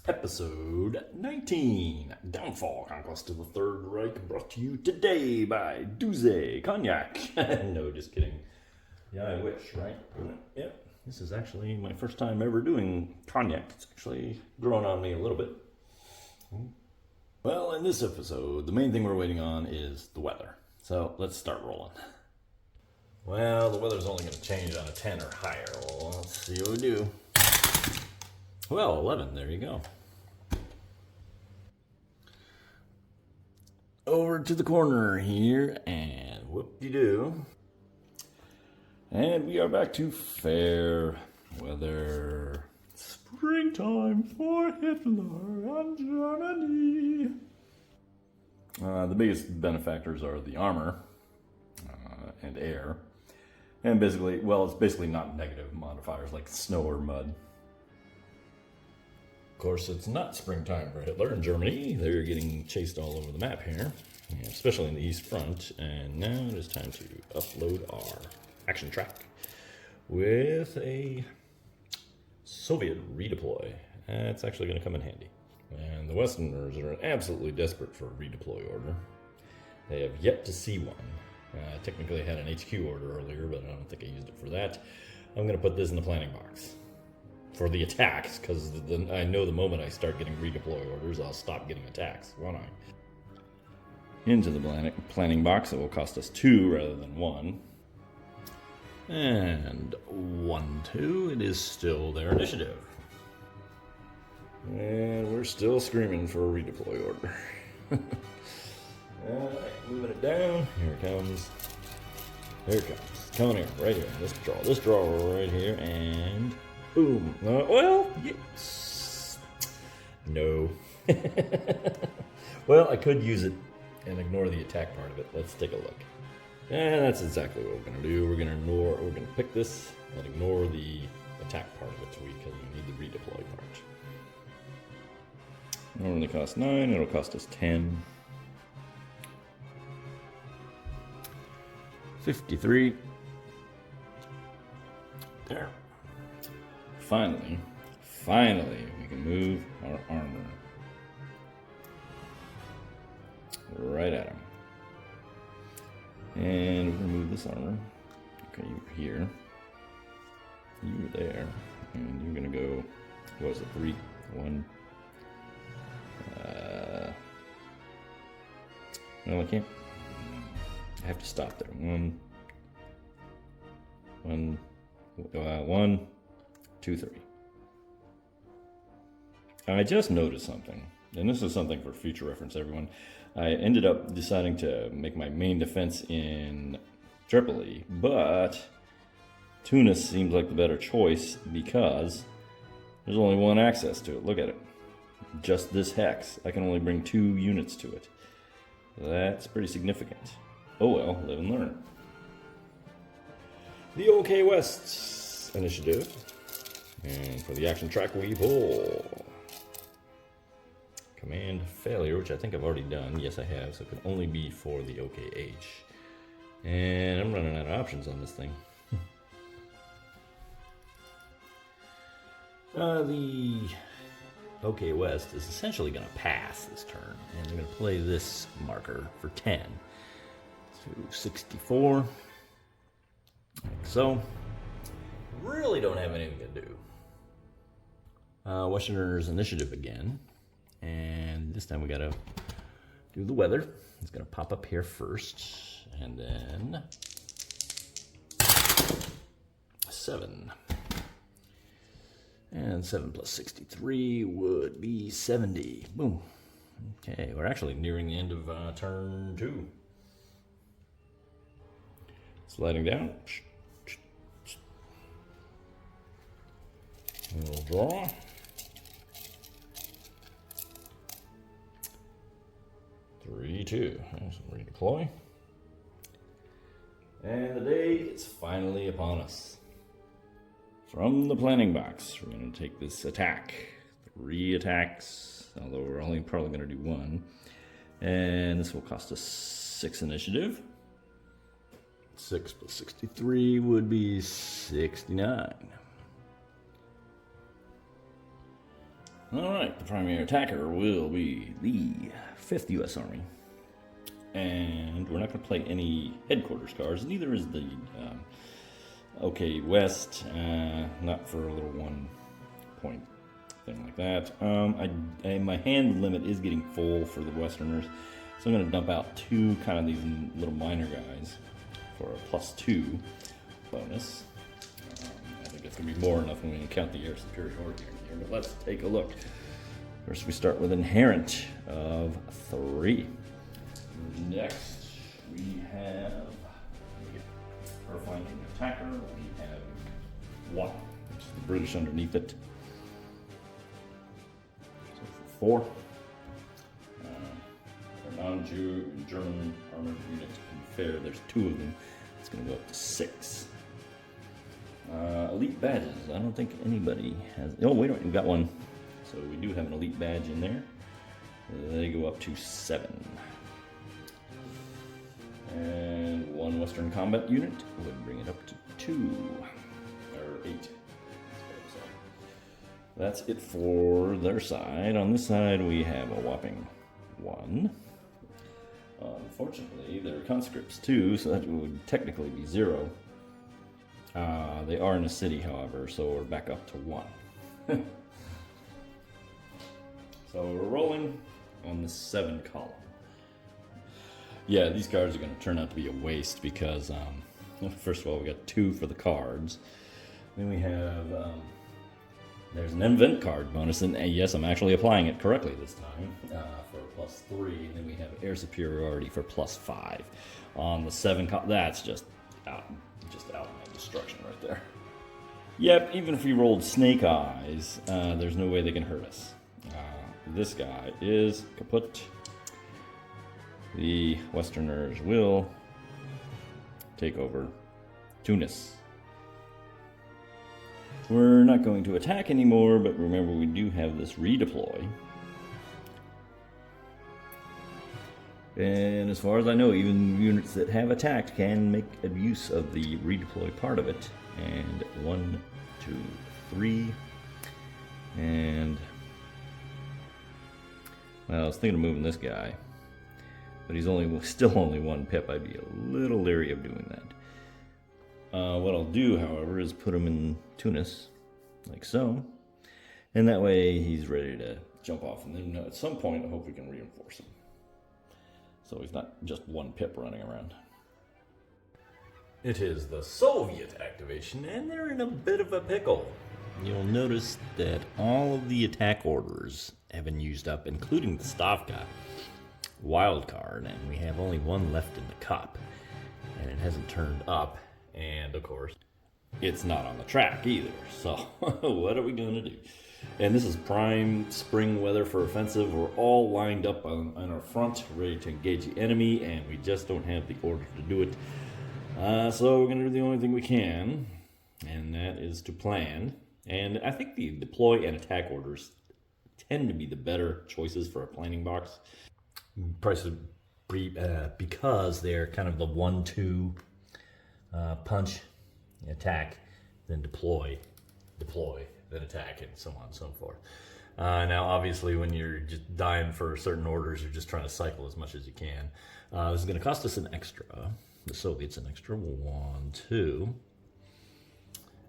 Episode 19, Downfall, Conquest of the Third Reich, brought to you today by Duze Cognac. No, just kidding. Yeah, I wish, right? Yeah, this is actually my first time ever doing cognac. It's actually grown on me a little bit. Well, in this episode, the main thing we're waiting on is the weather. So let's start rolling. Well, the weather's only going to change on a 10 or higher. Well, let's see what we do. Well, 11, there you go. Over to the corner here, and whoop-de-doo. And we are back to fair weather. Springtime for Hitler and Germany. The biggest benefactors are the armor and air. And basically, well, it's basically not negative modifiers like snow or mud. Of course, it's not springtime for Hitler and Germany. They're getting chased all over the map here, especially in the East Front. And now it is time to upload our action track with a Soviet redeploy. That's actually going to come in handy. And the Westerners are absolutely desperate for a redeploy order. They have yet to see one. Technically, I had an HQ order earlier, but I don't think I used it for that. I'm going to put this in the planning box for the attacks, because I know the moment I start getting redeploy orders, I'll stop getting attacks, won't I? Into the planning box, it will cost us 2 rather than 1. And 1-2, it is still their initiative. And we're still screaming for a redeploy order. Alright, moving it down. Here it comes. Here it comes. Coming here, right here. This draw right here, and boom. Well, yes. No. Well, I could use it and ignore the attack part of it. Let's take a look. And that's exactly what we're going to do. We're going to pick this and ignore the attack part of it because we need the redeploy part. It only costs 9. It'll cost us 10. 53. There. Finally, we can move our armor right at him. And we're gonna move this armor. Okay, you're here. You're there. And you're gonna go, what was it, 3, 1. No, I can't. I have to stop there. 1, 2, 3. I just noticed something, and this is something for future reference, everyone. I ended up deciding to make my main defense in Tripoli, but Tunis seems like the better choice because there's only one access to it. Look at it. Just this hex. I can only bring 2 units to it. That's pretty significant. Oh well, live and learn. The OK West initiative. And for the action track, we pull command failure, which I think I've already done. Yes, I have, so it can only be for the OKH. And I'm running out of options on this thing. The OK West is essentially going to pass this turn, and I'm going to play this marker for 10. So 64. Like so. Really don't have anything to do. Westerners initiative again. And this time we gotta do the weather. It's gonna pop up here first. And then 7. And 7 plus 63 would be 70. Boom. Okay, we're actually nearing the end of turn 2. Sliding down. We'll draw. Three, 2. Redeploy. And the day is finally upon us. From the planning box, we're going to take this attack. 3 attacks, although we're only probably going to do 1. And this will cost us 6 initiative. 6 plus 63 would be 69. Alright, the primary attacker will be the 5th U.S. Army. And we're not going to play any headquarters cards, neither is the OK West, not for a little 1 point thing like that. My hand limit is getting full for the Westerners, so I'm going to dump out 2 kind of these little minor guys for a +2 bonus. I think it's going to be more enough when we count the air superiority here, but let's take a look. First we start with Inherent of 3. Next we have our flanking attacker. We have 1, which is the British underneath it. So for 4. Our non-German armored unit in fair, there's 2 of them. It's going to go up to 6. Elite badges. I don't think anybody has. Oh, wait a minute, we've got 1. So we do have an elite badge in there. They go up to 7. And 1 Western combat unit would bring it up to 2 or 8. That's it for their side. On this side, we have a whopping 1. Unfortunately, they're conscripts too, so that would technically be 0. They are in a city, however, so we're back up to 1. So we're rolling on the 7 column. Yeah, these cards are going to turn out to be a waste because, first of all, we got 2 for the cards. Then we have, there's an invent card bonus, and yes, I'm actually applying it correctly this time for +3. And then we have air superiority for +5 on the 7 column. That's just out my destruction right there. Yep, even if we rolled snake eyes, there's no way they can hurt us. This guy is kaput. The Westerners will take over Tunis. We're not going to attack anymore, but remember we do have this redeploy. And as far as I know, even units that have attacked can make use of the redeploy part of it. And 1, 2, 3, and well, I was thinking of moving this guy, but he's still only 1 pip. I'd be a little leery of doing that. What I'll do, however, is put him in Tunis, like so, and that way he's ready to jump off. And then at some point, I hope we can reinforce him, so he's not just 1 pip running around. It is the Soviet activation, and they're in a bit of a pickle. You'll notice that all of the attack orders have been used up, including the Stavka wild card, and we have only 1 left in the cup, and it hasn't turned up, and of course, it's not on the track either, so what are we going to do? And this is prime spring weather for offensive. We're all lined up on our front, ready to engage the enemy, and we just don't have the order to do it. So we're going to do the only thing we can, and that is to plan. And I think the deploy and attack orders tend to be the better choices for a planning box. Because they're kind of the 1-2 punch, attack, then deploy, then attack, and so on and so forth. Now, obviously, when you're just dying for certain orders, you're just trying to cycle as much as you can. This is going to cost us an extra. The Soviets an extra 1, 2.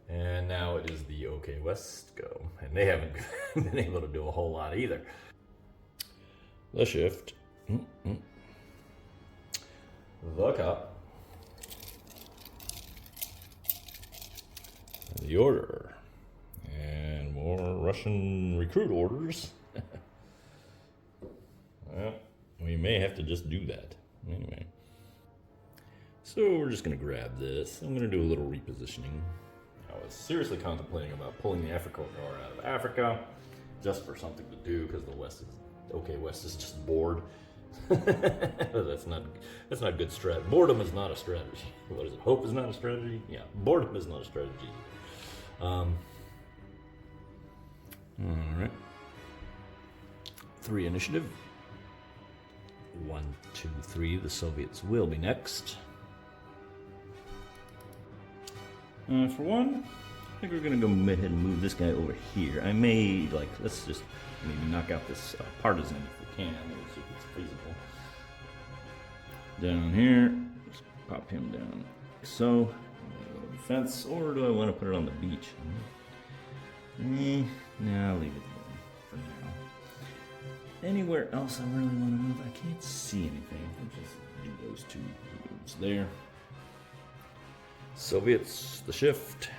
And now it is the OK West go. And they haven't been able to do a whole lot either. The shift. The cup. The order. And more Russian recruit orders. Well, we may have to just do that. Anyway. So we're just going to grab this. I'm going to do a little repositioning. I was seriously contemplating about pulling the Africa Corps out of Africa just for something to do because the West is just bored. That's not good strategy. Boredom is not a strategy. What is it? Hope is not a strategy? Yeah, boredom is not a strategy. All right. 3 initiative. 1, 2, 3. The Soviets will be next. For 1, think we're gonna go ahead and move this guy over here. I may, like, let's just maybe knock out this partisan if we can. Let's see if it's feasible. Down here, just pop him down. So, defense, or do I want to put it on the beach? No, I'll leave it for now. Anywhere else I really want to move? I can't see anything. I'll just do those two moves there. Soviets, the shift,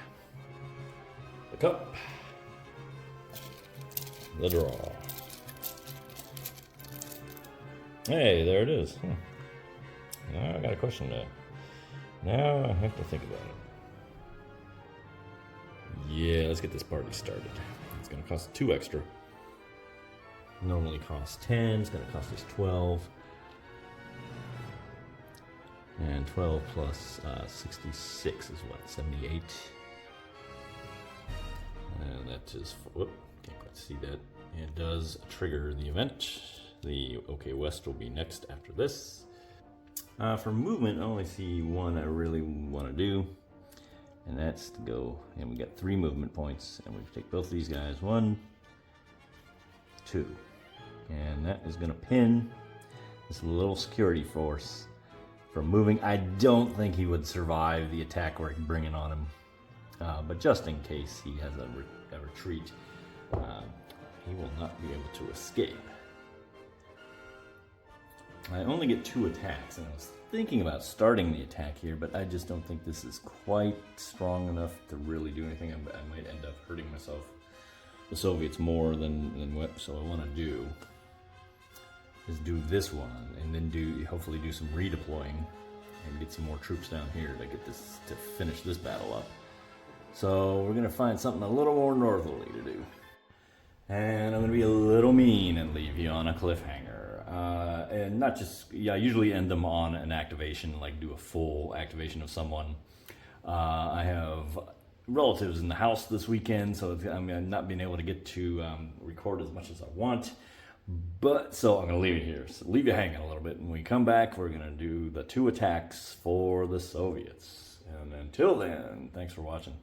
the cup, the draw. Hey, there it is. Now I got a question to. Now I have to think about it. Yeah, let's get this party started. It's gonna cost 2 extra. Normally costs 10, it's gonna cost us 12. And 12 plus 66 is what, 78? And that is, whoop, can't quite see that. It does trigger the event. The OK West will be next after this. For movement, I only see one I really want to do. And that's to go, and we got 3 movement points, and we take both these guys, 1, 2. And that is gonna pin this little security force from moving. I don't think he would survive the attack we're bringing on him. But just in case he has a retreat, he will not be able to escape. I only get 2 attacks, and I was thinking about starting the attack here, but I just don't think this is quite strong enough to really do anything. I might end up hurting myself, the Soviets, more than what so I want to do is do this one, and then hopefully do some redeploying and get some more troops down here to get this to finish this battle up. So we're gonna find something a little more northerly to do, and I'm gonna be a little mean and leave you on a cliffhanger. And not just, I usually end them on an activation, like do a full activation of someone. I have relatives in the house this weekend, so I'm not being able to get to record as much as I want. But, so I'm going to leave it here. So leave you hanging a little bit. When we come back, we're going to do the 2 attacks for the Soviets. And until then, thanks for watching.